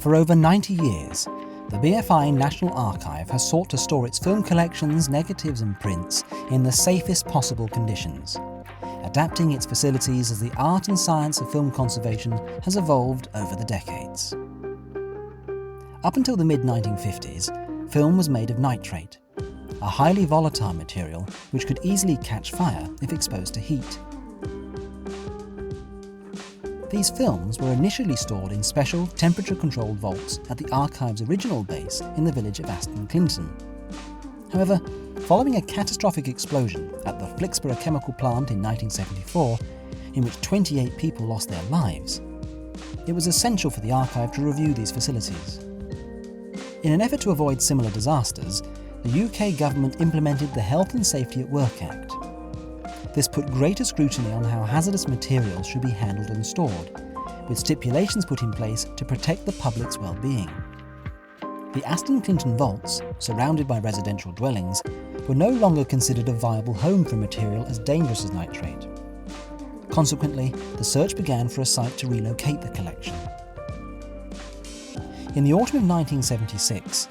For over 90 years, the BFI National Archive has sought to store its film collections, negatives and prints in the safest possible conditions, adapting its facilities as the art and science of film conservation has evolved over the decades. Up until the mid-1950s, film was made of nitrate, a highly volatile material which could easily catch fire if exposed to heat. These films were initially stored in special temperature-controlled vaults at the archive's original base in the village of Aston Clinton. However, following a catastrophic explosion at the Flixborough chemical plant in 1974, in which 28 people lost their lives, it was essential for the archive to review these facilities. In an effort to avoid similar disasters, the UK government implemented the Health and Safety at Work Act. This put greater scrutiny on how hazardous materials should be handled and stored, with stipulations put in place to protect the public's well-being. The Aston Clinton vaults, surrounded by residential dwellings, were no longer considered a viable home for material as dangerous as nitrate. Consequently, the search began for a site to relocate the collection. In the autumn of 1976,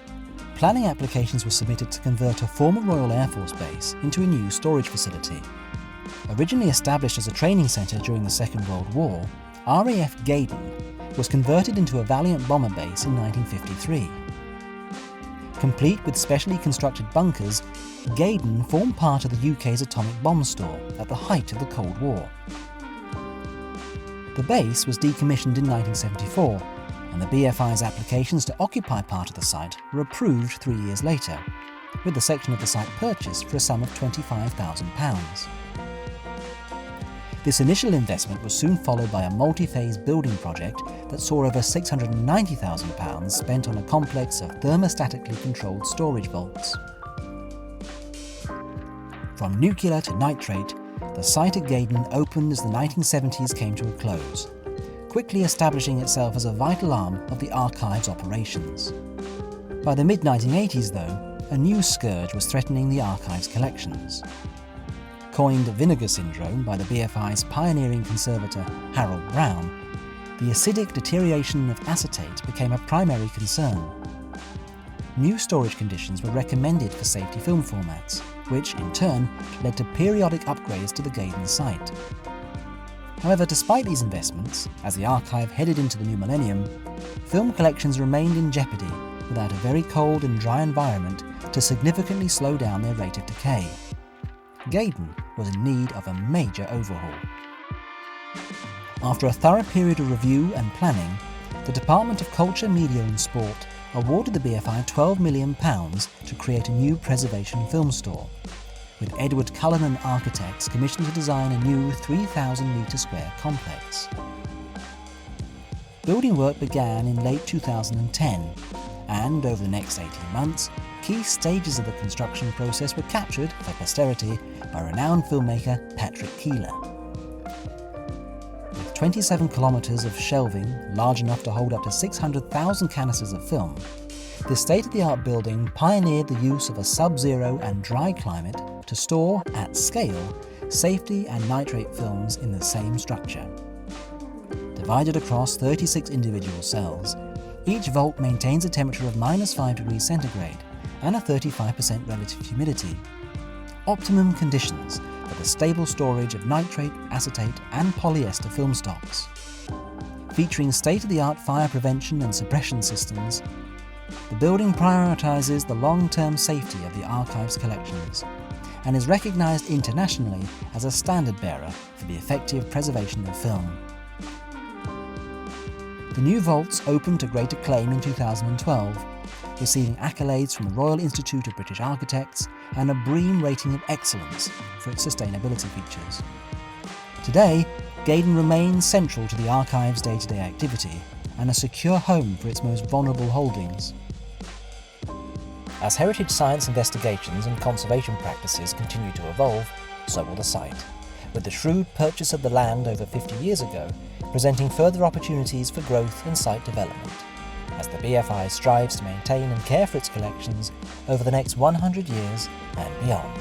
planning applications were submitted to convert a former Royal Air Force base into a new storage facility. Originally established as a training centre during the Second World War, RAF Gaydon was converted into a Valiant bomber base in 1953. Complete with specially constructed bunkers, Gaydon formed part of the UK's atomic bomb store at the height of the Cold War. The base was decommissioned in 1974, and the BFI's applications to occupy part of the site were approved 3 years later, with the section of the site purchased for a sum of £25,000. This initial investment was soon followed by a multi-phase building project that saw over £690,000 spent on a complex of thermostatically controlled storage vaults. From nuclear to nitrate, the site at Gaydon opened as the 1970s came to a close, quickly establishing itself as a vital arm of the archive's operations. By the mid-1980s, though, a new scourge was threatening the archive's collections. Coined vinegar syndrome by the BFI's pioneering conservator Harold Brown, the acidic deterioration of acetate became a primary concern. New storage conditions were recommended for safety film formats, which in turn led to periodic upgrades to the Gaydon site. However, despite these investments, as the archive headed into the new millennium, film collections remained in jeopardy without a very cold and dry environment to significantly slow down their rate of decay. Gaydon was in need of a major overhaul. After a thorough period of review and planning, the Department of Culture, Media and Sport awarded the BFI £12 million to create a new preservation film store, with Edward Cullinan Architects commissioned to design a new 3,000-metre square complex. Building work began in late 2010, and over the next 18 months, key stages of the construction process were captured for posterity by renowned filmmaker Patrick Keeler. With 27 kilometres of shelving, large enough to hold up to 600,000 canisters of film, this state-of-the-art building pioneered the use of a sub-zero and dry climate to store, at scale, safety and nitrate films in the same structure. Divided across 36 individual cells, each vault maintains a temperature of -5 degrees centigrade and a 35% relative humidity. Optimum conditions for the stable storage of nitrate, acetate and polyester film stocks. Featuring state-of-the-art fire prevention and suppression systems, the building prioritises the long-term safety of the archive's collections and is recognised internationally as a standard-bearer for the effective preservation of film. The new vaults opened to great acclaim in 2012, receiving accolades from the Royal Institute of British Architects and a BREEAM rating of excellence for its sustainability features. Today, Gaydon remains central to the archive's day-to-day activity and a secure home for its most vulnerable holdings. As heritage science investigations and conservation practices continue to evolve, so will the site, with the shrewd purchase of the land over 50 years ago presenting further opportunities for growth and site development, as the BFI strives to maintain and care for its collections over the next 100 years and beyond.